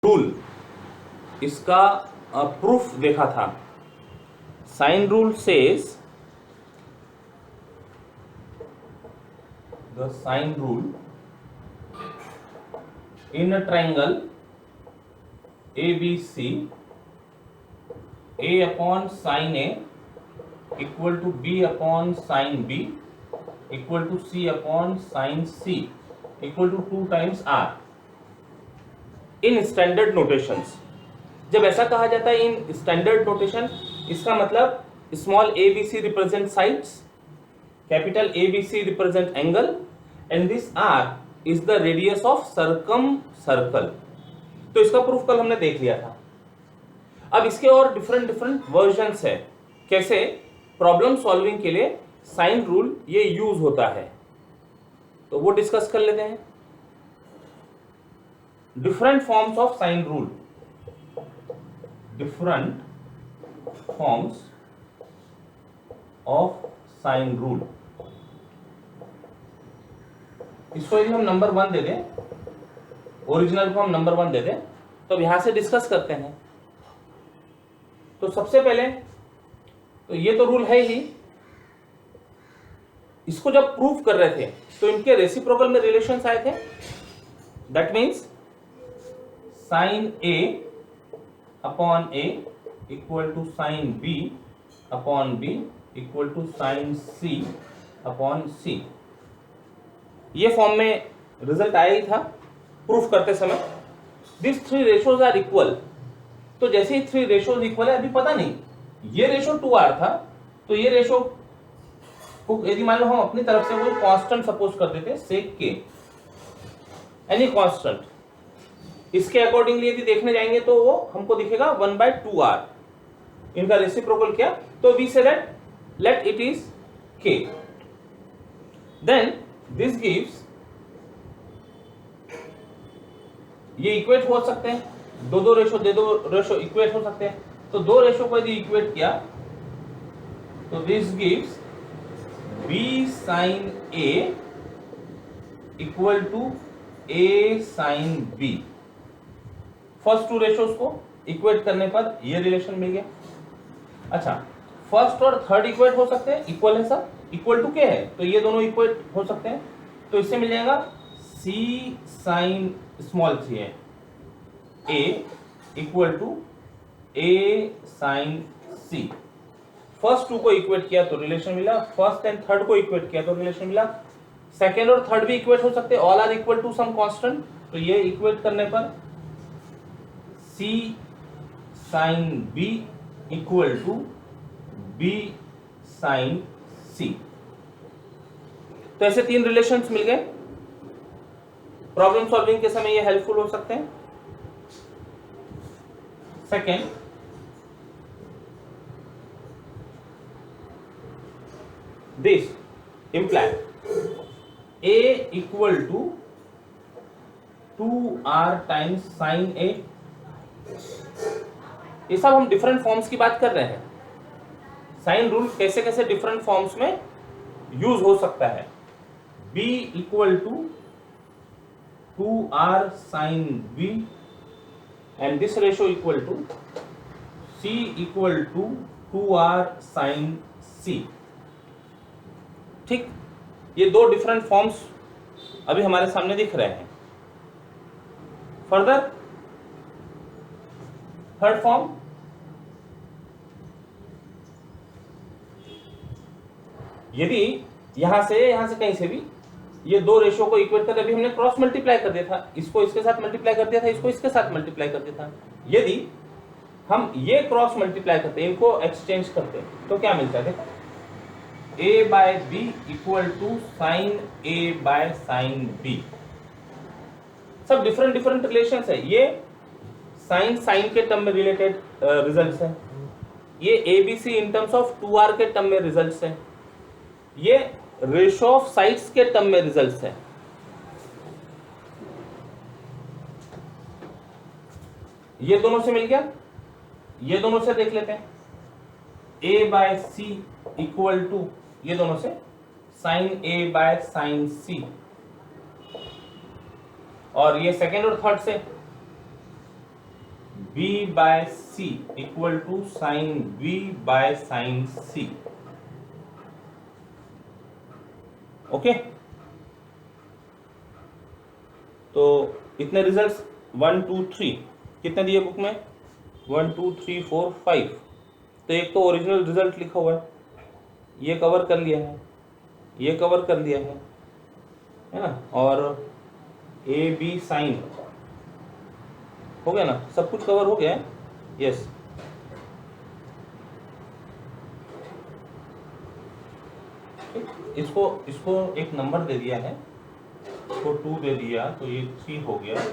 Rule, इसका proof देखा था। Sine rule says the sine rule in a triangle ABC, A upon sin A equal to B upon sin B equal to C upon sin C equal to 2 times R in standard notations. जब ऐसा कहा जाता है in standard notation, इसका मतलब small ABC represent sides, capital ABC represent angle and this R is the radius of circum circle. तो इसका proof कल हमने देख लिया था। अब इसके और डिफरेंट वर्जन्स है, कैसे प्रॉब्लम सॉल्विंग के लिए साइन रूल ये यूज होता है, तो वो डिस्कस कर लेते हैं। Different forms of sine rule, different forms of sine rule. इसको यदि हम नंबर 1 दे दें, ओरिजिनल को हम नंबर 1 दे दें, तो अब यहां से डिस्कस करते हैं। तो सबसे पहले तो ये तो रूल है ही, इसको जब प्रूफ कर रहे थे तो इनके रेसिप्रोकल में रिलेशंस आए थे। That means sine A upon A equal to sine B upon B equal to sine C upon C। ये फॉर्म में रिजल्ट आया ही था प्रूफ करते समय। This 3 ratios are equal. तो जैसे ही 3 रेशोज इक्वल है, अभी पता नहीं ये रेशो 2R था, तो ये रेशो को यदि मान लो हम अपनी तरफ से कोई कांस्टेंट सपोज कर देते सेक के, एनी कांस्टेंट, इसके अकॉर्डिंगली यदि देखने जाएंगे तो वो हमको दिखेगा 1/2R। इनका रेसिप्रोकल क्या, तो we say that let it is K, then this gives, ये इक्वेट हो सकते हैं, दो रेशो इक्वेट हो सकते हैं। तो 2 रेशो को यदि इक्वेट किया तो this gives B sin A equal to A sin B। First 2 ratios को इक्वेट करने पर ये रिलेशन मिल गया। अच्छा, फर्स्ट और थर्ड इक्वेट हो सकते हैं, इक्वल है सर, इक्वल टू क्या है, तो ये दोनों इक्वेट हो सकते हैं। तो इससे मिल जाएगा C sin स्मॉल 3 है A equal to A sin C। First 2 को इक्वेट किया तो रिलेशन मिला, फर्स्ट एंड थर्ड को इक्वेट किया तो रिलेशन मिला। सेकेंड और थर्ड भी इक्वेट हो सकते हैं, all are equal to some constant, तो ये इक्वेट करने पर C sin B equal to B sin C। तो ऐसे 3 रिलेशंस मिल गए। प्रॉब्लम सॉल्विंग के समय ये हेल्पफुल हो सकते हैं। Second, this imply A equal to 2R times sin A। ये सब हम डिफरेंट फॉर्म्स की बात कर रहे हैं। साइन रूल कैसे कैसे डिफरेंट फॉर्म्स में यूज हो सकता है। B equal to 2R sin B and this ratio equal to C equal to 2R sin C। ठीक, ये 2 डिफरेंट फॉर्म्स अभी हमारे सामने दिख रहे हैं। फर्दर थर्ड फॉर्म, यदि यहां से कहीं से भी ये 2 रेशो को इक्वेट कर, अभी हमने क्रॉस मल्टीप्लाई कर दिया था, इसको इसके साथ मल्टीप्लाई कर दिया था, इसको इसके साथ मल्टीप्लाई कर दिया था। यदि हम ये क्रॉस मल्टीप्लाई करते, इनको एक्सचेंज करते, तो क्या मिलता है, देखो A by B equal to sine A by sine B। सब डिफरेंट रिलेशंस है। ये साइन के टर्म में रिलेटेड रिजल्ट्स है, ये ABC in terms of 2R के टर्म में रिजल्ट्स है, ये रेशो ऑफ साइड्स के टर्म में रिजल्ट्स है। ये दोनों से मिल गया, ये दोनों से देख लेते हैं। A by C equal to, ये दोनों से sine A by sine C, और ये सेकेंड और थर्ड से B by C equal to sine B by sine C। Okay, तो इतने रिजल्ट्स 1 2 3 कितने दिए बुक में? 1 2 3 4 5। तो एक तो ओरिजिनल रिजल्ट लिखा हुआ है, ये कवर कर लिया है, ये कवर कर लिया है ना, और ए बी साइन हो गया ना, सब कुछ कवर हो गया है। यस, इसको इसको एक नंबर दे दिया है, इसको 2 दे दिया, तो ये 3 हो गया,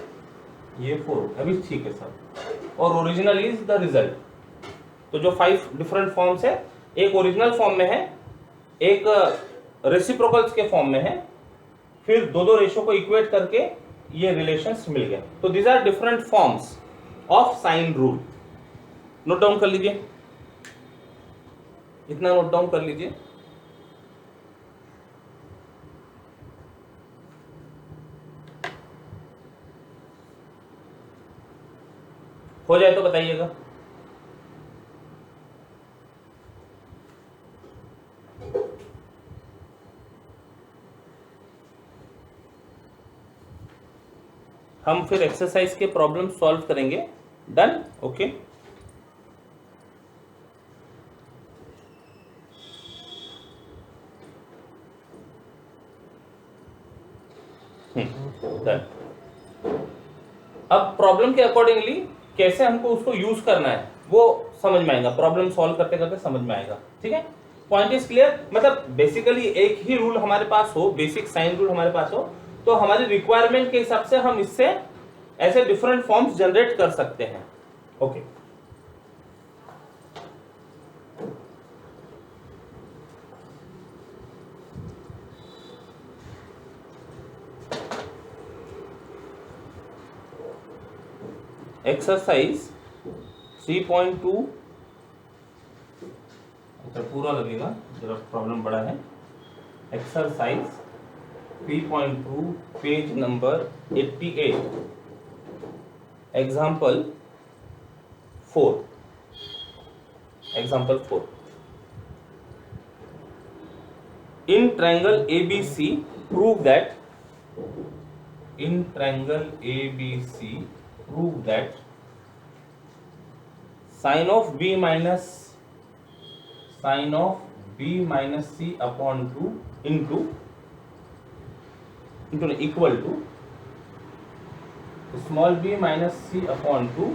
ये 4, अभी ठीक है सब। और ओरिजिनल इज द रिजल्ट। तो जो 5 डिफरेंट फॉर्म्स है, एक ओरिजिनल फॉर्म में है, एक रेसिप्रोकल्स के फॉर्म में है, फिर दो रेशो को इक्वेट करके ये रिलेशंस मिल गए। तो these are different forms of sine rule. Note down कर लीजिए, इतना नोट डाउन कर लीजिए। हो जाए तो बताइएगा। हम फिर एक्सरसाइज के प्रॉब्लम सॉल्व करेंगे। डन? Okay, done. अब प्रॉब्लम के अकॉर्डिंगली कैसे हमको उसको यूज करना है वो समझ में आएगा, प्रॉब्लम सॉल्व करते करते समझ में आएगा। ठीक है, पॉइंट इज क्लियर। मतलब बेसिकली एक ही रूल हमारे पास हो, बेसिक साइन रूल हमारे पास हो, तो हमारी रिक्वायरमेंट के हिसाब से हम इससे ऐसे डिफरेंट फॉर्म्स जनरेट कर सकते हैं। ओके, एक्सरसाइज 3.2, अच्छा पूरा लगेगा, जरा प्रॉब्लम बड़ा है। Exercise 3.2 page number 88, example 4। Example 4, in triangle ABC prove that, in triangle ABC prove that sin of b minus c upon 2 into equal to small b minus c upon 2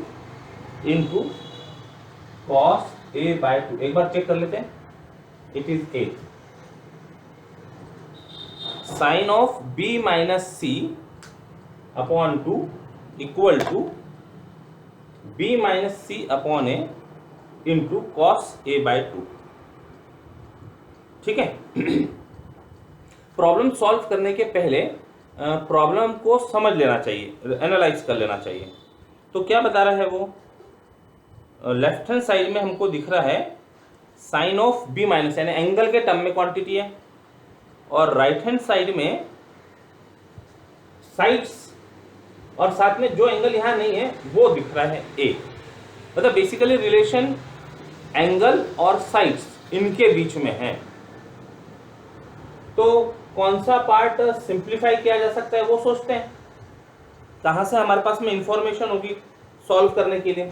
into cos a by 2। एक बार check कर लेते हैं, it is a sin of b minus c upon 2 equal to b minus c upon a into cos a by 2। ठीक है, problem solve करने के पहले problem को समझ लेना चाहिए, एनालाइज कर लेना चाहिए। तो क्या बता रहा है वो, लेफ्ट हैंड साइड में हमको दिख रहा है साइन ऑफ बी माइनस, यानी एंगल के टर्म में क्वांटिटी है, और राइट हैंड साइड में साइड्स, और साथ में जो एंगल यहां नहीं है वो दिख रहा है ए। मतलब बेसिकली रिलेशन एंगल और साइड्स इनके बीच में है। तो कौन सा पार्ट सिंप्लीफाई किया जा सकता है वो सोचते हैं, कहां से हमारे पास में इंफॉर्मेशन होगी सॉल्व करने के लिए।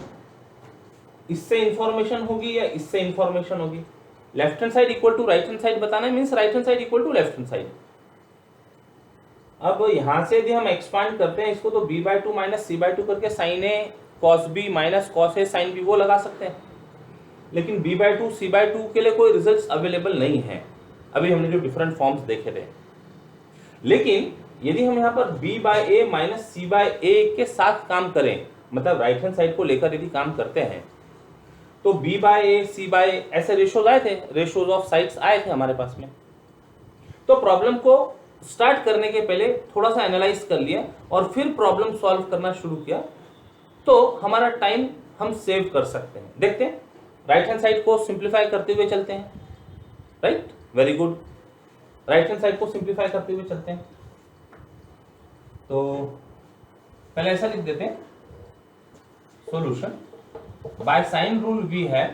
इससे इंफॉर्मेशन होगी या इससे इंफॉर्मेशन होगी। Left hand side equal to right hand side बताना है, means right hand side equal to left hand side. अब यहां से यदि हम एक्सपांड करते हैं इसको, तो b/2 माइनस c/2 करके sign a cos B minus cos a sine B वो लगा सकते हैं। लेकिन b/2 c/2 के लिए कोई रिजल्ट्स अवेलेबल नहीं है, अभी हमने जो डिफरेंट फॉर्म्स देखे थे। लेकिन यदि हम यहाँ पर b/a माइनस c/a के साथ काम करें, मतलब राइट हैंड साइड को लेकर यदि काम करते हैं, तो b/a c/a ऐसे रेशोज आए थे, रेशोज ऑफ साइड्स आए थे हमारे पास में। तो प्रॉब्लम को स्टार्ट करने के पहले थोड़ा सा एनालाइज कर लिया और फिर प्रॉब्लम सॉल्व करना शुरू किया, तो हमारा टाइम हम सेव कर सकते हैं। देखते हैं, राइट हैंड साइड को सिंप्लीफाई करते हुए चलते हैं। Right, very good, right hand side को सिंप्लीफाई करते हुए चलते हैं। तो पहले ऐसा लिख देते हैं, solution. By sine rule we have,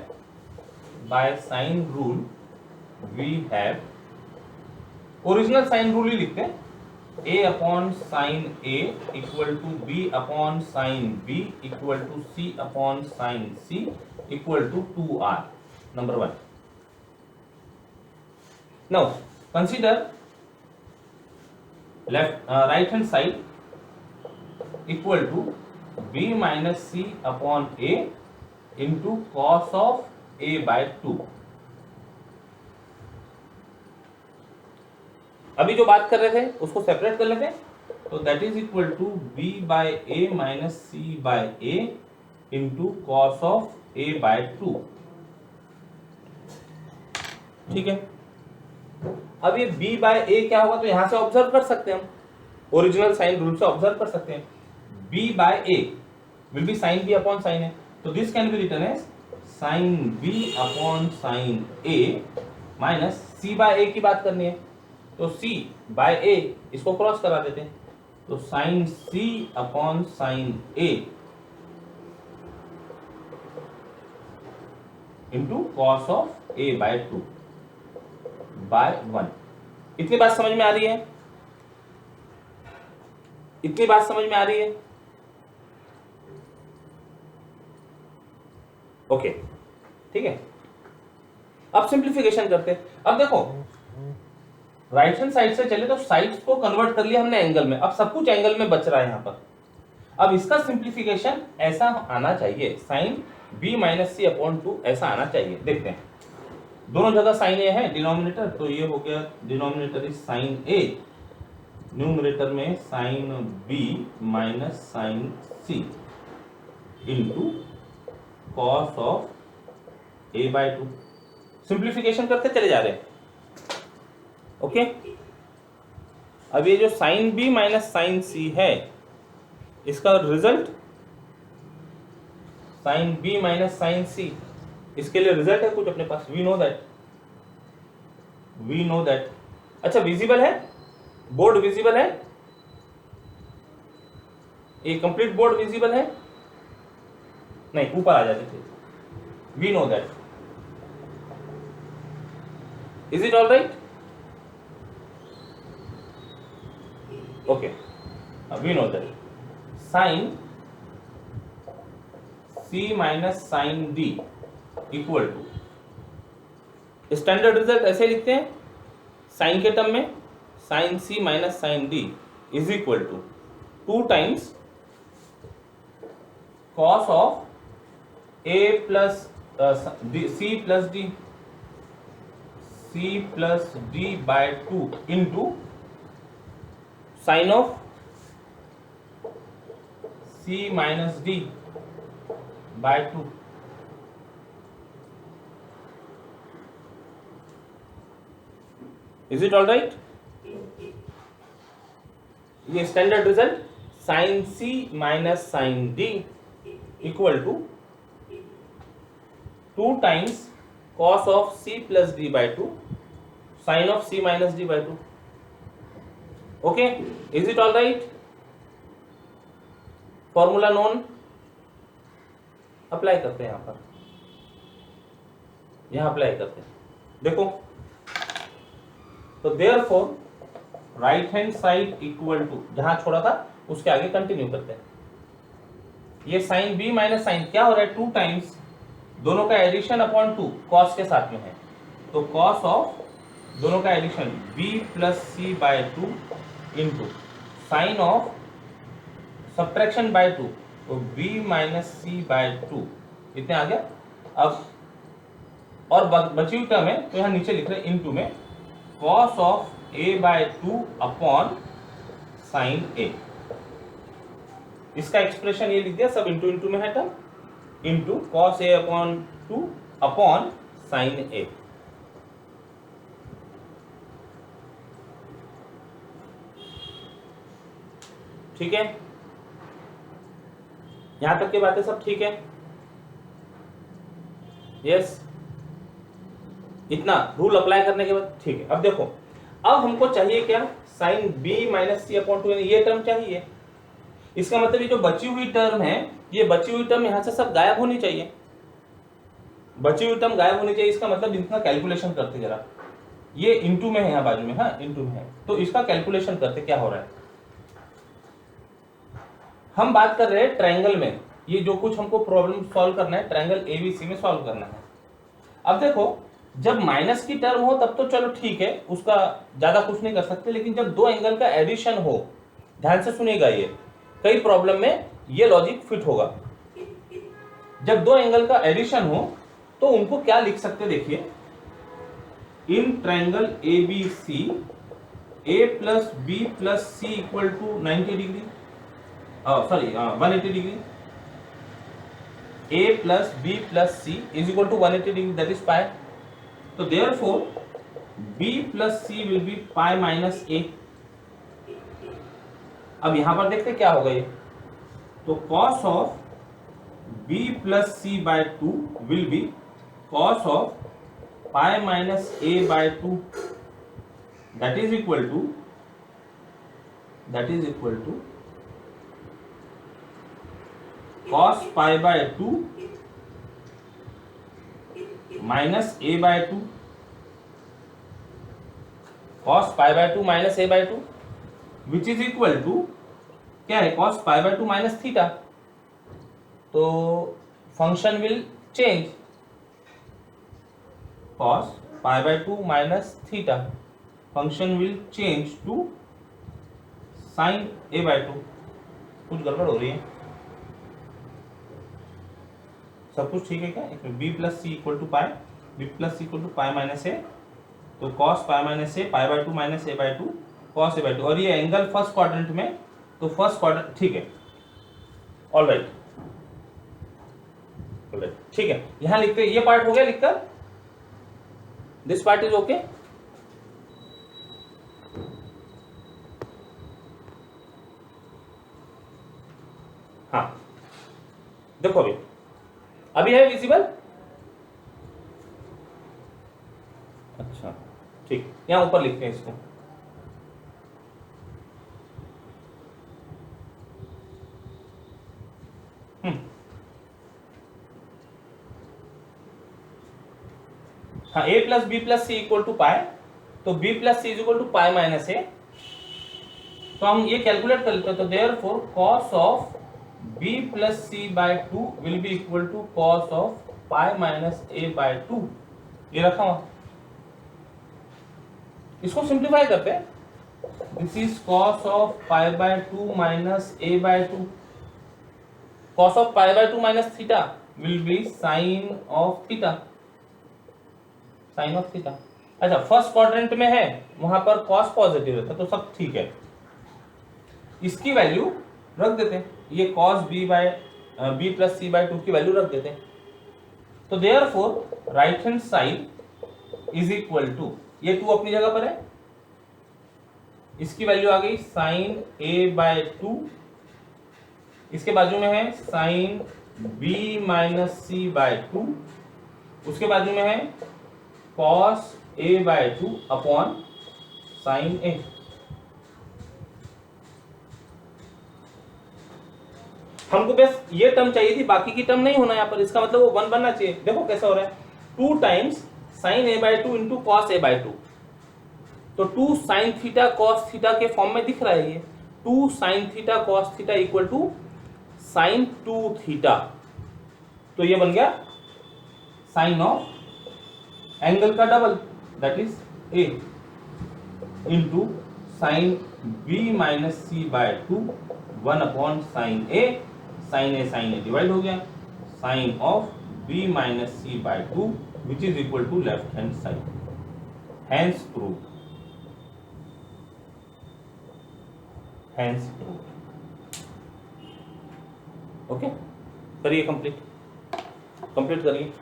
original sine rule ही लिखते हैं, a upon sine a equal to b upon sine b equal to c upon sine c equal to 2r. Number 1. Now consider right hand side equal to b minus c upon a into cos of a by 2. अभी जो बात कर रहे थे उसको separate कर लेते हैं, तो that is equal to b by a minus c by a into cos of a by 2. ठीक है, अब ये b बाय a क्या होगा, तो यहां से ऑब्जर्व कर सकते हैं हम, ओरिजिनल साइन रूल से ऑब्जर्व कर सकते हैं. b by a will be sine b upon sine a, तो this can be written as sine b upon sine a minus c by a की बात करनी है, तो c बाय a इसको क्रॉस करा देते हैं, तो sine c upon sine a into cos of a by 2 by 1. इतनी बात समझ में आ रही है? इतनी बात समझ में आ रही है? ओके, ठीक है. अब सिंप्लीफिकेशन करते हैं. अब देखो, राइट हैंड साइड से चले तो साइड्स को कन्वर्ट कर लिया हमने एंगल में, अब सब कुछ एंगल में बच रहा है यहां पर. अब इसका सिंप्लीफिकेशन ऐसा आना चाहिए, sign b minus c upon 2 ऐसा आना चाहिए. देखते हैं, दोनों जगह साइन ए है डिनोमिनेटर, तो ये हो गया denominator is sine a, numerator में sine b minus sine c into cos of a by 2. Simplification करते चले जा रहे हैं. ओके, अब ये जो sine b minus sine c है, इसका result sine b minus sine c, इसके लिए रिजल्ट है कुछ अपने पास, वी नो दैट. अच्छा, विजिबल है, बोर्ड विजिबल है, ये कंप्लीट बोर्ड विजिबल है? नहीं, ऊपर आ जाते थे. We know that. Is it all right? Okay, we know that sine c minus sine d equal to, standard result ऐसे लिखते हैं साइन के टर्म में, sine c minus sine d is equal to 2 times cos of a plus c plus d by 2 into sine of c minus d by 2. Is it all right? ये standard result sine c minus sine d equal to 2 times cos of c plus d by 2 sine of c minus d by 2. Okay, is it all right? Formula known, apply करते हैं यहां apply करते हैं. देखो, तो therefore right hand side equal to, जहां छोड़ा था उसके आगे कंटिन्यू करते हैं. ये साइन b माइनस साइन क्या हो रहा है, 2 टाइम्स, दोनों का एडिशन अपॉन 2 कॉस के साथ में है, तो कॉस ऑफ दोनों का addition b plus C by 2 into sine of subtraction by 2, तो b माइनस सी बाय 2. इतने आ गया. अब और बची हुई टर्म है, तो यहां नीचे लिख रहे हैं इंटू में cos of a by 2 upon sine a. इसका एक्सप्रेशन ये लिख दिया, सब इंटू में है term, into cos a upon 2 upon sine a. ठीक है, यहां तक की बातें सब ठीक है? यस, इतना रूल अप्लाई करने के बाद ठीक है. अब देखो, अब हमको चाहिए क्या, sign b minus c upon 2, ये टर्म चाहिए. इसका मतलब ये जो बची हुई टर्म है, ये बची हुई टर्म यहां से सब गायब होनी चाहिए, बची हुई टर्म गायब होनी चाहिए। इसका मतलब इतना कैलकुलेशन करते जरा, ये इनटू में है यहाँ बाजू में, हाँ इनटू में है, तो इसका कैलकुलेशन करते क्या हो रहा है। हम बात कर रहे हैं ट्रायंगल में, ये जो कुछ हमको प्रॉब्लम सॉल्व करना है ट्रायंगल एबीसी में सॉल्व करना है। अब देखो, जब माइनस की टर्म हो तब तो चलो ठीक है, उसका ज्यादा कुछ नहीं कर सकते, लेकिन जब दो एंगल का एडिशन हो, ध्यान से सुनिएगा, ये कई प्रॉब्लम में ये लॉजिक फिट होगा। जब दो एंगल का एडिशन हो तो उनको क्या लिख सकते, देखिए, in triangle ABC A plus B plus C equal to 90 degree, sorry 180 degree, a plus b plus c is equal to 180 degree, that is pi. So therefore b plus c will be pi minus a. अब यहां पर देखते क्या होगा ये, तो cos of b plus c by 2 will be cos of pi minus a by 2, that is equal to cos pi by 2 minus a by 2, cos pi by 2 minus a by 2 which is equal to क्या है, cos pi by 2 minus theta, तो function will change, cos pi by 2 minus theta function will change to sin a by 2। कुछ गड़बड़ हो रही है, सब कुछ ठीक है क्या, इसमें b plus C equal to pi, b plus C equal to pi minus A, तो cos pi minus A, pi by two minus A by two, cos A by two, और ये एंगल फर्स्ट क्वाड्रेंट में, तो first quadrant ठीक है, all right ठीक है। यहां लिखते, ये पार्ट हो गया लिखकर, दिस पार्ट इज ओके। हाँ देखो अभी है विजिबल, अच्छा ठीक, यहां ऊपर लिखते हैं इसको, हाँ a plus B plus C equal to pi, तो b plus C is equal to pi minus A, तो हम ये कैलकुलेट कर लेते हैं, तो therefore cos of b plus C by 2 will be equal to cos of pi minus A by 2, ये रखा हुआ, इसको सिंप्लीफाई करते हैं, this is cos of pi by 2 minus A by 2, cos of pi by 2 minus theta will be sine of theta, sine of theta. अच्छा first quadrant में है, वहां पर कॉस पॉजिटिव रहता, तो सब ठीक है, इसकी वैल्यू रख देते हैं, ये cos B by B plus C by 2 की वैल्यू रख देते हैं, तो therefore right hand side is equal to, ये 2 अपनी जगह पर है, इसकी वैल्यू आ गई साइन ए बाय 2, इसके बाजू में है sign b minus c by 2, उसके बाजू में है cos a by 2 upon sine ए। हमको बस ये टर्म चाहिए थी, बाकी की टर्म नहीं होना यहाँ पर, इसका मतलब वो 1 बनना चाहिए। देखो कैसा हो रहा है, 2 times sine a by 2 into cos a by 2, तो 2 साइन थीटा कॉस थीटा के फॉर्म में दिख रहा है ये, 2 sine theta cos theta equal to sine 2 theta, तो ये बन गया साइन ऑफ एंगल का double, that is a into sine b minus c by 2 1 upon sine a divide हो गया, sine of b minus c by 2 which is equal to left hand side, hence prove, hence prove. Okay करिए, complete करिए।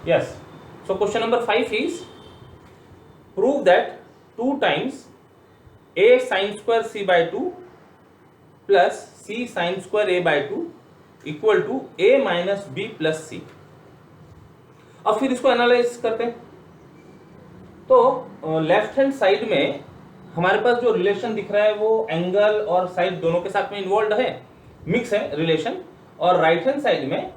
Yes, so question number 5 is prove that 2 times a sin square c by 2 plus c sin square a by 2 equal to a minus b plus c। अब फिर इसको analyse करते हैं, तो left hand side में हमारे पास जो रिलेशन दिख रहा है वो एंगल और साइड दोनों के साथ में इन्वॉल्व है, मिक्स है रिलेशन। और राइट हैंड साइड में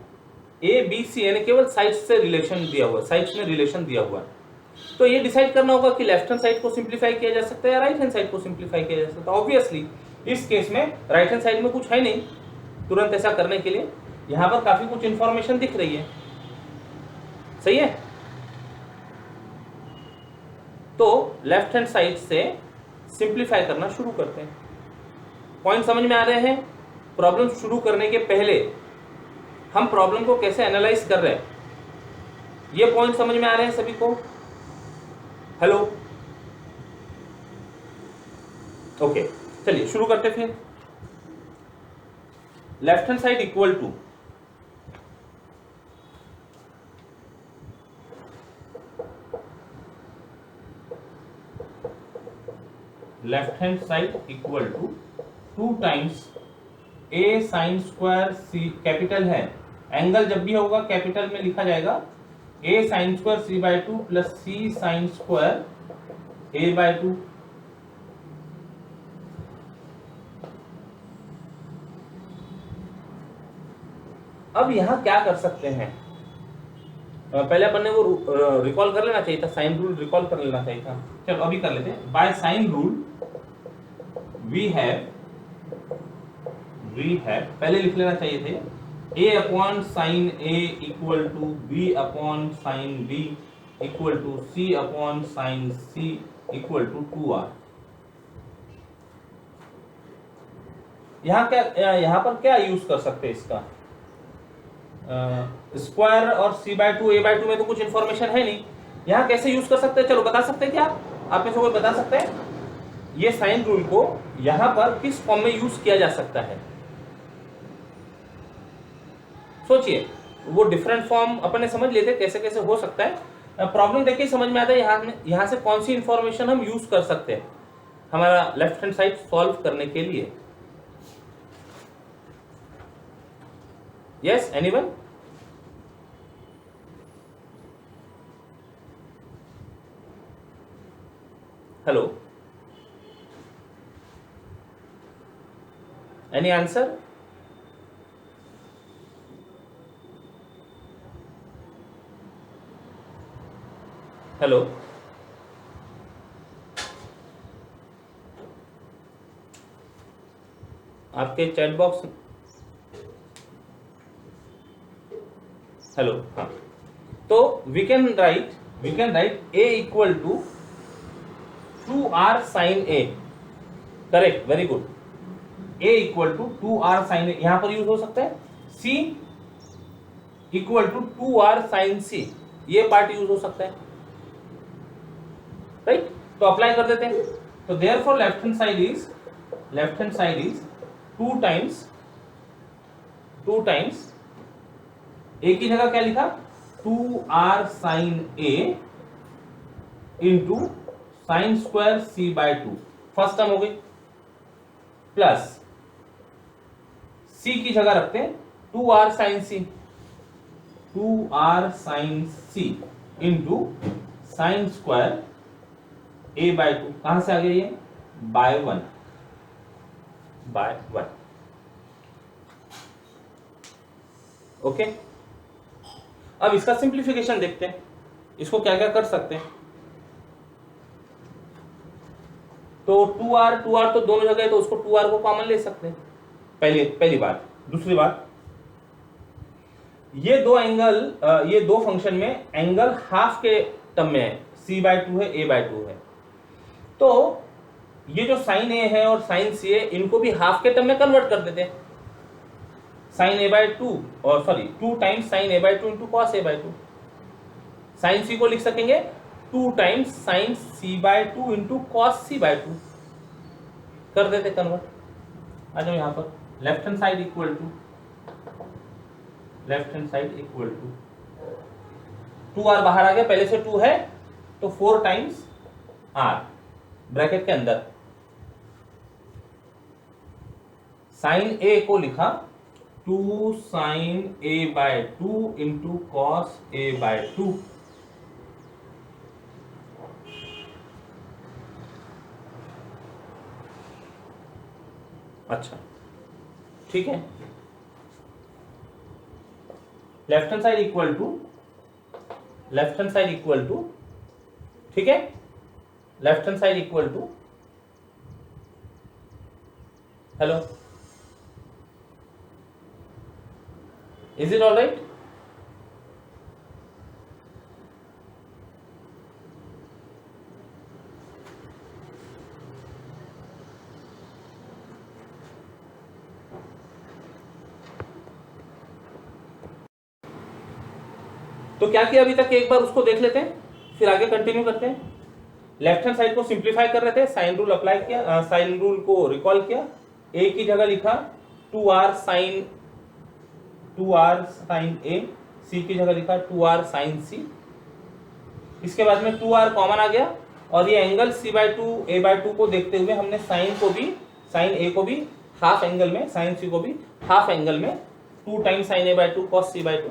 ए बी सी यानी केवल साइड्स से रिलेशन दिया हुआ है, साइड्स में रिलेशन दिया हुआ है। तो ये डिसाइड करना होगा कि लेफ्ट हैंड साइड को सिंप्लीफाई किया जा सकता है या राइट हैंड साइड को सिंप्लीफाई किया जा सकता है। ऑब्वियसली इस केस में राइट हैंड साइड में कुछ है नहीं तुरंत ऐसा करने के लिए, यहां पर काफी कुछ इंफॉर्मेशन दिख रही है, सही है। तो लेफ्ट हैंड साइड से सिंप्लीफाई करना शुरू करते हैं। पॉइंट समझ में आ रहे हैं? प्रॉब्लम शुरू करने के पहले हम प्रॉब्लम को कैसे एनालाइज कर रहे हैं, ये पॉइंट समझ में आ रहे हैं सभी को? हेलो, ओके, चलिए शुरू करते फिर। Left hand side equal to left hand side equal to 2 times a sine square c, capital है, एंगल जब भी होगा कैपिटल में लिखा जाएगा, a sine square c by 2 plus c sine square a by 2। अब यहां क्या कर सकते हैं, पहले अपन ने वो रिकॉल कर लेना चाहिए था, साइन रूल रिकॉल कर लेना चाहिए था। चलो अभी कर लेते हैं। By sine rule we have पहले लिख लेना चाहिए थे a upon sine a equal to b upon sine b equal to c upon sine c equal to 2r। यहां पर क्या यूज कर सकते हैं इसका, स्क्वायर और c बाय 2 a बाय 2 में तो कुछ इंफॉर्मेशन है नहीं, यहां कैसे यूज कर सकते हैं? चलो बता सकते हैं क्या आप में से कोई बता सकते हैं? ये साइन रूल को यहां पर किस फॉर्म में यूज किया जा सकता है? सोचिए, वो डिफरेंट फॉर्म अपन ने समझ लेते कैसे कैसे हो सकता है। प्रॉब्लम देखिए समझ में आता है यहां से कौन सी इंफॉर्मेशन हम यूज कर सकते हैं हमारा लेफ्ट हैंड साइड सॉल्व करने के लिए। Yes, anyone? Hello, any answer? Hello, आपके चैट बॉक्स, हेलो, हाँ, तो we can write a equal to 2r sine a, correct, very good. a equal to 2r sine a यहां पर use हो सकता है। c equal to 2r sine c, ये part use हो सकता है, राइट? तो अप्लाई कर देते हैं। तो therefore left hand side is 2 times a की जगह क्या लिखा, 2r sine a into sine square c by 2, first term हो गई, प्लस c की जगह रखते हैं 2r sine c into sine square a by 2, कहां से आ गया ये, बाय 1। ओके, अब इसका सिंप्लीफिकेशन देखते हैं, इसको क्या क्या कर सकते हैं। तो 2r तो दोनों जगह है, तो उसको 2r को कॉमन ले सकते हैं, पहली बात। दूसरी बात, ये दो फंक्शन में एंगल हाफ के टर्म में है, c बाय 2 है, a बाय 2 है। तो ये जो साइन a है और साइन c है, इनको भी हाफ के टर्म में कन्वर्ट कर देते हैं, साइन a बाय 2 और sorry 2 times sine a by 2 into cos a by 2। Sine c को लिख सकेंगे 2 times sine c by 2 into cos c by 2, कर देते कन्वर्ट। आ जाओ यहाँ पर, left hand side equal to 2r बाहर आ गया, पहले से 2 है तो 4 टाइम्स r ब्रैकेट के अंदर, साइन a को लिखा 2 sine a by 2 into cos a by 2, अच्छा ठीक है, left hand side equal to, left hand side equal to, ठीक है, left hand side equal to, hello, is it all right? तो क्या किया अभी तक, एक बार उसको देख लेते हैं फिर आगे कंटिन्यू करते हैं। लेफ्ट हैंड साइड को सिंप्लीफाई कर रहे थे, साइन रूल अप्लाई किया, साइन रूल को रिकॉल किया, ए की जगह लिखा 2r साइन ए, सी की जगह लिखा 2r साइन सी। इसके बाद में 2r कॉमन आ गया और ये एंगल c/2 a/2 को देखते हुए हमने साइन को भी, साइन ए को भी हाफ एंगल में, साइन सी को भी हाफ एंगल में 2 times sign a/2 cos c/2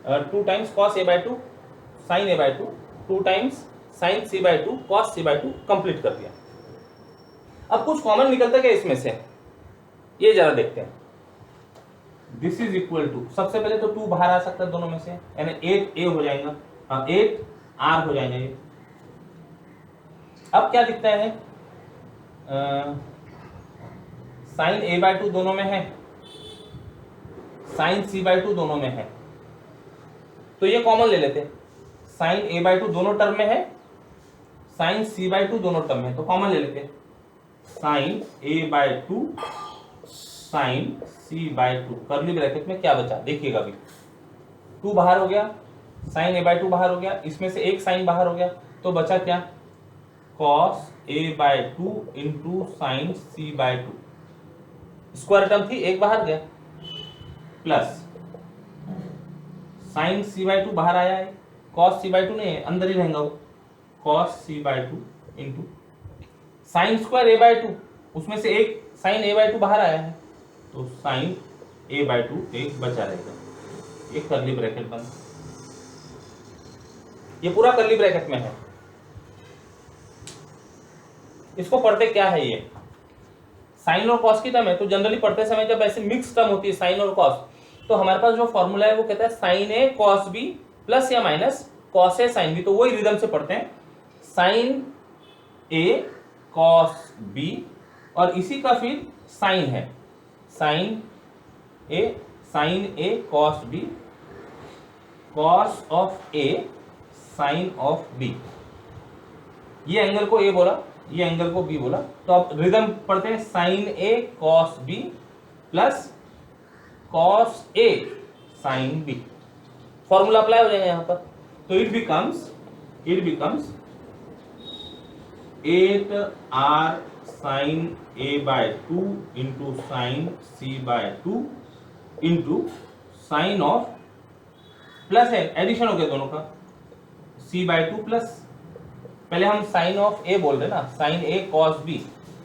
और 2 टाइम्स cos a/2 sine a/2, 2 times sine c/2 cos c/2 complete कर दिया। अब कुछ कॉमन निकलता क्या इसमें से, ये जरा देखते हैं। दिस इज इक्वल टू, सबसे पहले तो 2 बाहर आ सकता है दोनों में से, यानी 8a हो जाएगा, 8r हो जाएगा ये। अब क्या दिखता है, साइन a/2 दोनों में है, साइन c/2 दोनों में है, तो ये कॉमन ले लेते हैं। साइन a/2 दोनों टर्म में है, साइन c/2 दोनों टर्म में है, तो कॉमन ले लेते हैं। Sign a/2 sign c/2, curly bracket में क्या बचा देखिएगा अभी, 2 बाहर हो गया, साइन a/2 बाहर हो गया, इसमें से एक साइन बाहर हो गया, तो बचा क्या, cos a/2 into sine c/2, square term थी एक बाहर गया, प्लस साइन c/2 बाहर आया है, cos c/2 नहीं है, अंदर ही रहेगा वो, cos c/2 into sine square a/2, उसमें से एक साइन a/2 बाहर आया है, तो साइन a/2 एक बचा रहेगा, एक कर्ली ब्रैकेट बंद, ये पूरा कर्ली ब्रैकेट में है। इसको पढ़ते क्या है, ये साइन और कॉस की टर्म है, तो जनरली पढ़ते समय जब ऐसे मिक्स टर्म होती है साइन और कॉस, तो हमारे पास जो फॉर्मूला है वो कहता है sine a cos b plus या minus cos a sine B, तो वही रिदम से पढ़ते हैं, साइन ए कॉस बी और इसी का फिर साइन है, sine a cos b, cos of a sine of b, ये एंगल को ए बोला, ये एंगल को बी बोला, तो अब रिदम पढ़ते हैं, sine a cos b plus cos a sine b, formula apply हो जाएगा यहां पर, तो it becomes 8r sine a/2 into sine c/2 into sine of, plus है, एडिशन हो गया दोनों का, c/2 प्लस, पहले हम साइन ऑफ ए बोल रहे हैं ना, sign a cos b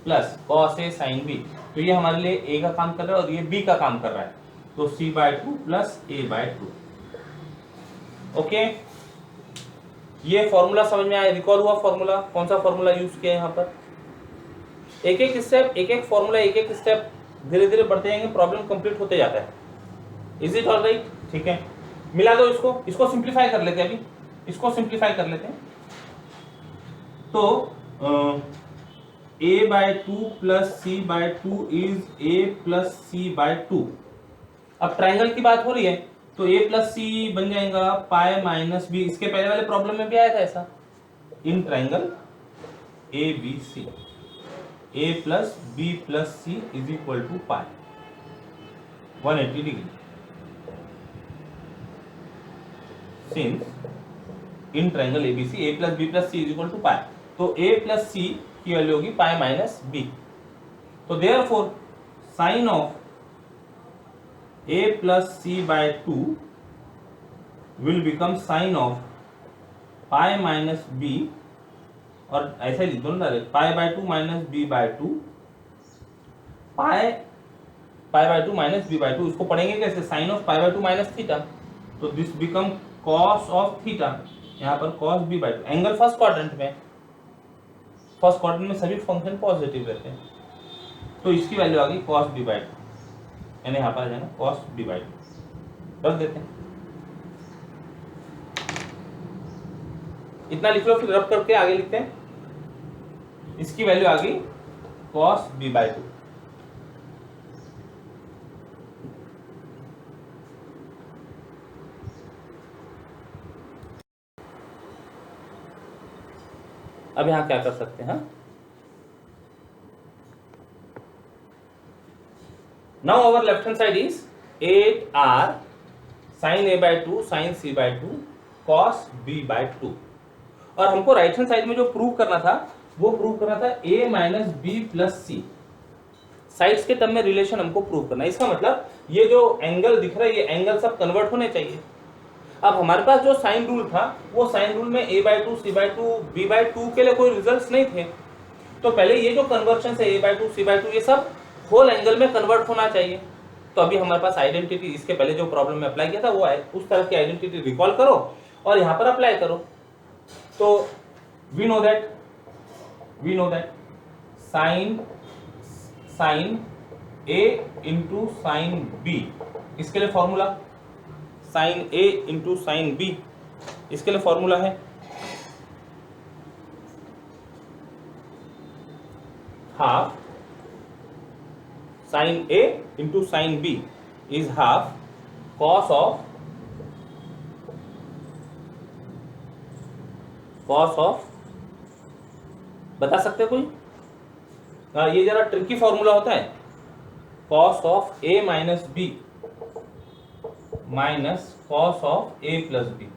plus cos a sine B, तो ये हमारे लिए ए का काम कर रहा है और ये बी का काम कर रहा है, तो c/2 प्लस a/2। ओके, ये फॉर्मूला समझ में आया, रिकॉल हुआ फॉर्मूला, कौन सा फॉर्मूला यूज किया यहाँ पर, एक एक स्टेप, एक एक फॉर्मूला, एक एक स्टेप धीरे धीरे बढ़ते जाएंगे, प्रॉब्लम कंप्लीट होते जाता है। Is it all right? ठीक है, मिला दो इसको, इसको सिंप्लीफाई कर लेते हैं, अभी इसको सिंप्लीफाई कर लेते हैं, तो a/2 plus c/2 is a plus c/2। अब ट्राइंगल की बात हो रही है तो a प्लस सी बन जाएगा पाई माइनस बी, इसके पहले वाले प्रॉब्लम में भी आया था ऐसा, in triangle A B C, a plus B plus C is equal to pi 180 degree, since in triangle ABC a plus B plus C is equal to pi, तो a plus C की value होगी pi minus B, तो therefore sine of a plus c/2 will become sin of pi minus b, और ऐसा ही लिख दो ना, pi/2 minus b/2, pi/2 minus b/2, इसको पढ़ेंगे कैसे, sin of pi/2 minus theta, तो this become cos of theta, यहाँ पर cos b/2, angle first quadrant में, फर्स्ट क्वाड्रेंट में सभी फंक्शन पॉजिटिव रहते हैं, तो इसकी वैल्यू आ गई cos b बाई 2, यानी यहाँ पर आ जाएगा cos b बाई 2, रख देते हैं। इतना लिख लो, फिर रब करके आगे लिखते हैं। इसकी वैल्यू आ गई cos b बाई 2। अब यहां क्या कर सकते हैं, now our left hand side is 8r sin a by 2 sin c by 2 cos b by 2। और हमको राइट हैंड साइड में जो प्रूव करना था वो प्रूव करना था a minus b plus c. Sides के टर्म में रिलेशन हमको प्रूव करना है। इसका मतलब ये जो एंगल दिख रहा है ये एंगल सब कन्वर्ट होने चाहिए। अब हमारे पास जो साइन रूल था वो साइन रूल में a by 2 c by 2 b by 2 के लिए कोई रिजल्ट्स नहीं थे। तो पहले ये जो कन्वर्शन है a बाई 2 c बाई 2 ये सब होल एंगल में कन्वर्ट होना चाहिए। तो अभी हमारे पास आइडेंटिटी, इसके पहले जो प्रॉब्लम में अप्लाई किया था वो है, उस तरह की आइडेंटिटी रिकॉल करो और यहाँ पर अप्लाई करो। तो we know that sine a into sine b, इसके लिए formula sine a into sine b, इसके लिए फॉर्मूला है half sine a into sine b is half cos of बता सकते हैं कोई? ये जरा ट्रिकी फॉर्मूला होता है, cos of a minus b minus cos of a plus b.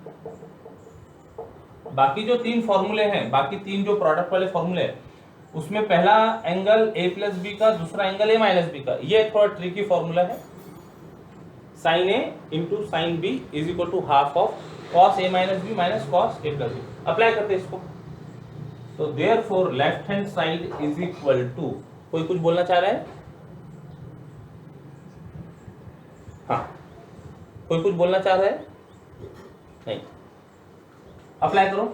बाकी जो तीन फॉर्मूले हैं, बाकी तीन जो प्रोडक्ट वाले फॉर्मूले हैं, उसमें पहला एंगल a प्लस बी का, दूसरा एंगल a माइनस बी का। ये थोड़ा ट्रिकी फॉर्मूला है। Sine a into sine b is equal to half of cos a minus b minus cos a plus b. Apply करते हैं इसको। तो therefore left hand side is equal to, कोई कुछ बोलना चाह रहा है? हाँ, कोई कुछ बोलना चाह रहा है? नहीं। अप्लाई करो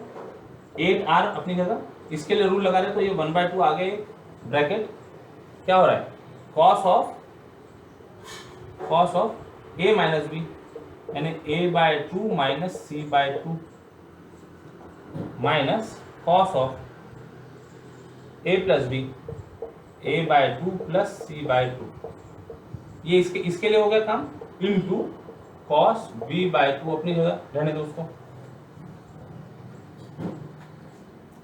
8r अपनी जगह, इसके लिए रूल लगा रहे तो ये 1/2 आगे ब्रैकेट क्या हो रहा है, cos of a minus b, यानी a by 2 minus c by 2 minus cos of a plus b, a by 2 plus c by 2। ये इसके लिए हो गया काम, इनटू कॉस b बाई 2 अपनी जगह रहने दो उसको।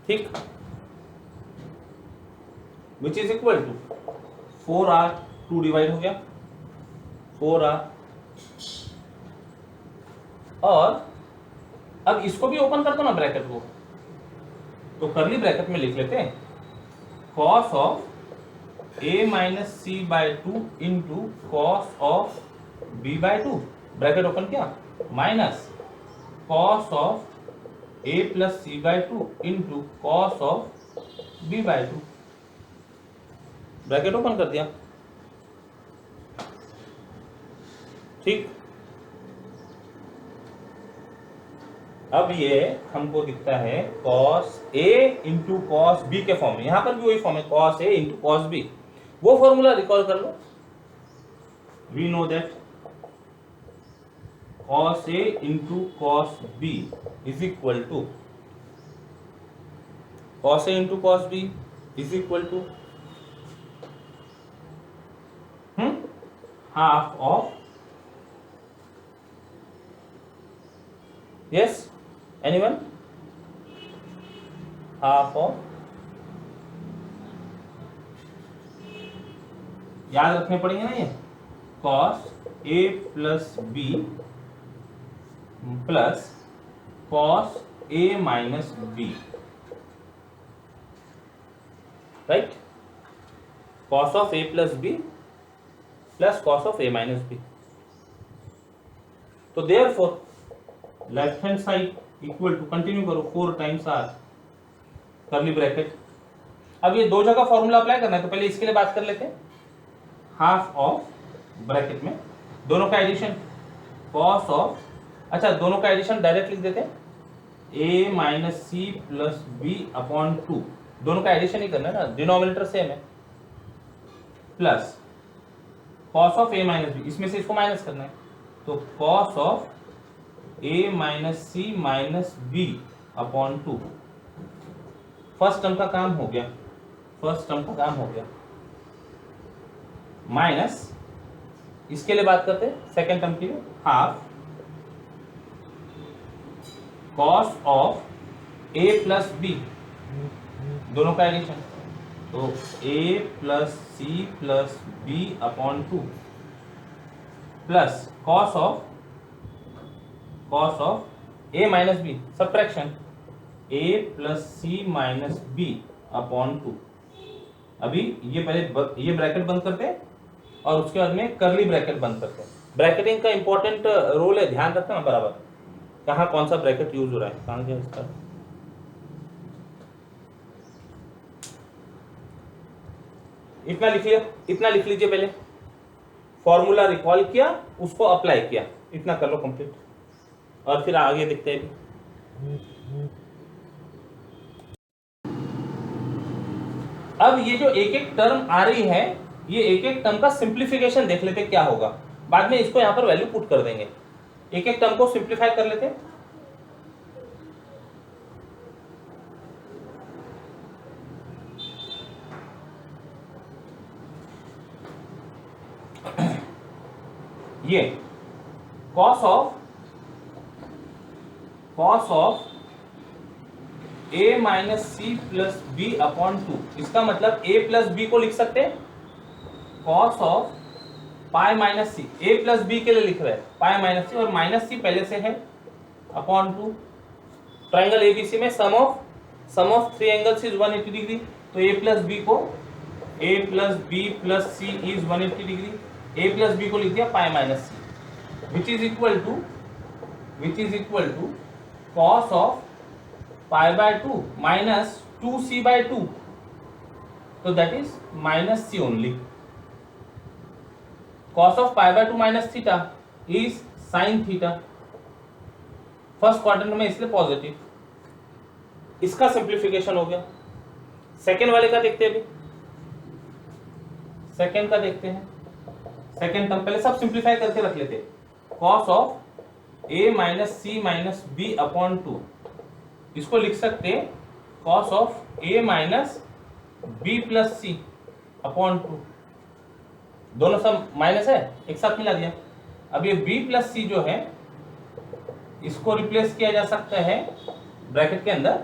ठीक, which is equal to 4r, 2 divide हो गया 4r। और अब इसको भी ओपन कर दो ना ब्रैकेट को, तो करली ब्रैकेट में लिख लेते हैं cos of a minus C by 2 into cos of b by 2, bracket open किया, minus cos of a plus C by 2 into cos of b by 2, bracket open कर दिया। ठीक, अब ये हमको दिखता है cos a into cos b के फॉर्म में। यहां पर भी वही फॉर्म है, cos a into cos b। वो फॉर्मूला रिकॉल कर लो। We know that cos a into cos b is equal to cos a into cos b is equal to half of, yes anyone, half of, याद रखने पड़ेंगे ना ये, cos a plus b plus cos a minus b, right, cos of a plus b plus cos of a minus b। तो therefore left hand side equal to, continue करो, 4 times r करली bracket. अब ये दो जगह formula apply करना है, तो पहले इसके लिए बात कर लेते हैं। हाफ ऑफ ब्रैकेट में दोनों का एडिशन कॉस ऑफ, अच्छा दोनों का एडिशन डायरेक्ट लिख देते हैं, a minus c plus b upon 2, दोनों का एडिशन ही करना है ना, डिनोमिनेटर सेम है। Plus cos of a minus b, इसमें से इसको माइनस करना है, तो cos of a minus c minus b upon 2। First term का काम हो गया, फर्स्ट टर्म का काम हो गया, माइनस इसके लिए बात करते हैं सेकेंड टर्म के लिए, half cos of a plus b, दोनों का एडिशन, तो a plus c plus b upon 2 plus cos of a minus b, subtraction a plus C minus b upon 2। अभी ये पहले ये ब्रैकेट बंद करते हैं और उसके बाद में कर्ली ब्रैकेट बंद करते हैं। ब्रैकेटिंग का इंपॉर्टेंट रोल है, ध्यान रखना बराबर, कहाँ कौन सा ब्रैकेट यूज हो रहा है, कहाँ क्या इसका। इतना लिख लिया, इतना लिख लीजिए, पहले फॉर्मूला रिकॉल किया, उसको अप्लाई किया, इतना कर लो कंप्लीट, और फिर आगे देखते हैं। अब ये जो एक एक टर्म आ रही है, ये एक एक टर्म का सिंप्लीफिकेशन देख लेते क्या होगा, बाद में इसको यहां पर वैल्यू पुट कर देंगे। एक एक टर्म को सिंप्लीफाई कर लेते हैं। ये cos of a minus c plus b upon 2, इसका मतलब a प्लस बी को लिख सकते हैं cos of pi minus c, a plus b के लिए लिख रहे हैं पाई माइनस सी, और माइनस सी पहले से है अपॉन 2। ट्राइंगल एबीसी में sum of three angles is 180 degree, तो a प्लस बी को a plus B plus C is 180 degree, a plus B को लिख दिया pi minus C, which is equal to cos of pi by 2 minus 2c by 2, so that is minus c only. Cos of pi by 2 minus theta is sin theta, first quadrant में इसलिए positive. इसका simplification हो गया। Second वाले का देखते हैं, अभी सेकेंड का देखते हैं। सेकेंड टर्म पहले सब सिंप्लीफाई करके रख लेते हैं, cos of a minus c minus b upon 2, इसको लिख सकते हैं cos of a minus b plus c upon 2, दोनों सब माइनस है, एक साथ मिला दिया। अब ये b प्लस सी जो है इसको रिप्लेस किया जा सकता है ब्रैकेट के अंदर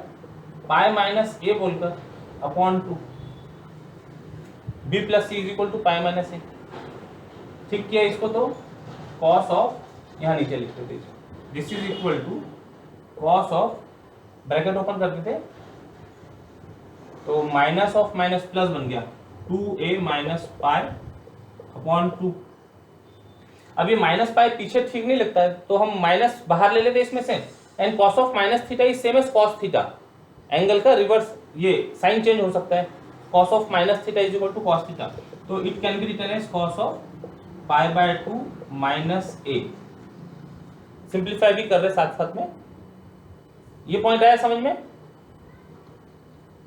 पाई माइनस ए बोलकर upon 2, b plus C is equal to pi minus A. ठीक किया इसको, तो cos ऑफ, यहाँ नीचे लिख देते, this is equal to cos of, bracket open कर देते, तो माइनस ऑफ माइनस प्लस बन गया 2a माइनस पाई अपॉन 2। अब ये माइनस पाई पीछे ठीक नहीं लगता है, तो हम माइनस बाहर ले लेते इसमें से, and cos of minus theta is same as cos theta, angle का रिवर्स, ये साइन चेंज हो सकता है, cos of minus theta is equal to cos theta, तो it can be written as cos of pi by 2 minus A. Simplify भी कर रहे साथ साथ में, ये पॉइंट आया समझ में।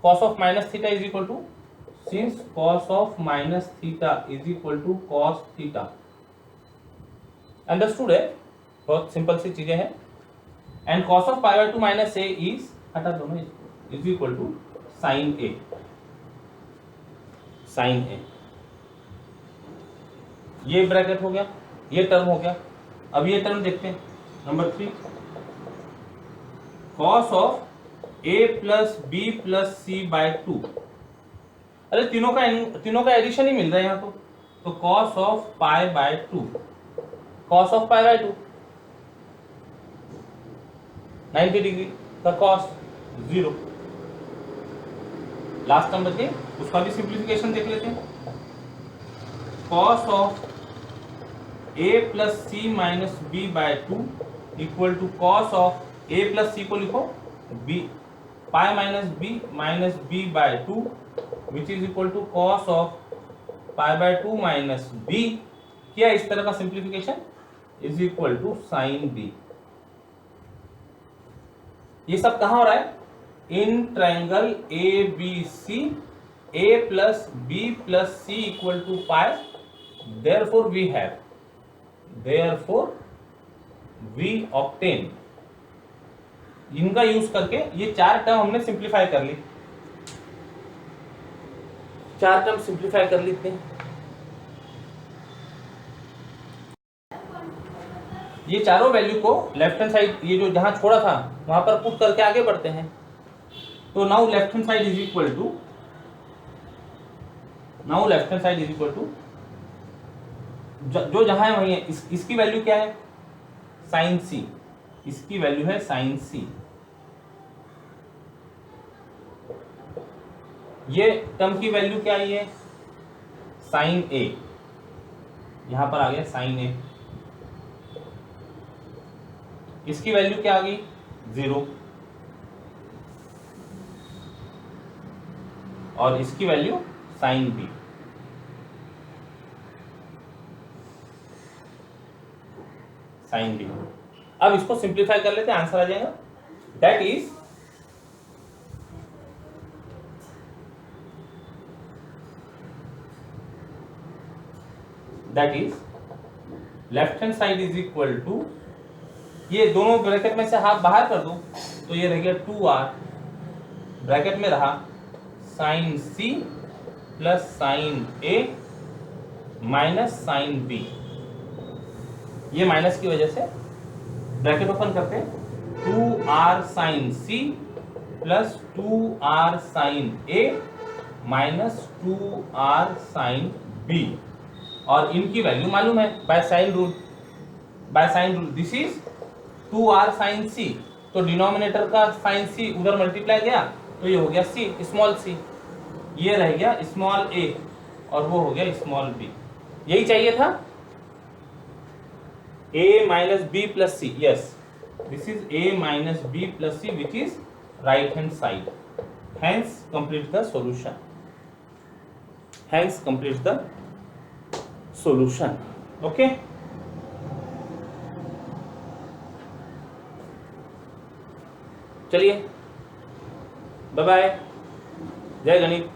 cos of minus theta is equal to, since cos of minus theta is equal to cos theta, understood है, बहुत सिंपल सी चीजें हैं। And cos of pi by 2 minus A is, हटा दोनों, is equal to sine A, sine A. ये bracket हो गया, ये टर्म हो गया। अब ये टर्म देखते हैं, number 3, cos of a plus B plus C by 2, अरे तीनों का एडिशन ही मिल रहा है यहाँ, तो cos of pi by 2, cos of pi by 2 90 degree का cos 0। लास्ट टर्म बचे, उसका भी सिंप्लीफिकेशन देख लेते हैं, cos of a plus C minus B by 2 equal to cos of a plus C को लिखो b pi minus b by 2 which is equal to cos of pi by 2 minus b, किया इस तरह का simplification, is equal to sine b। ये सब कहां हो रहा है, in triangle ABC a plus b plus c equal to pi, therefore we obtain, इनका यूज करके ये चार टर्म हमने सिंप्लीफाई कर ली, चार टर्म सिंप्लीफाई कर लेते हैं। ये चारों वैल्यू को लेफ्ट हैंड साइड, ये जो जहां छोड़ा था वहां पर पुट करके आगे बढ़ते हैं। तो now left hand side is equal to, जो जहां है वही है। इसकी वैल्यू क्या है, साइन सी, इसकी वैल्यू है साइन सी। ये टर्म की वैल्यू क्या आई है, साइन ए, यहां पर आ गया साइन ए। इसकी वैल्यू क्या आ गई, 0, और इसकी value sine b. Sine b. अब इसको सिंप्लीफाई कर लेते हैं, आंसर आ जाएगा। That is left hand side is equal to, ये दोनों ब्रैकेट में से हाफ बाहर कर दो तो ये रह गया 2r, ब्रैकेट में रहा sine C plus sine A minus sine B. ये माइनस की वजह से ब्रैकेट ओपन करते हैं, 2r sine C plus 2r sine A minus 2r sine B, और इनकी वैल्यू मालूम है by sine rule. This is 2r sine C, तो डिनोमिनेटर का साइन सी उधर मल्टीप्लाई गया तो ये हो गया सी, स्मॉल सी, ये रह गया स्मॉल ए, और वो हो गया स्मॉल बी। यही चाहिए था, a minus b plus c, yes, this is a minus b plus c, which is right hand side. Hence complete the solution. Okay, चलिए बाय बाय, जय गणित।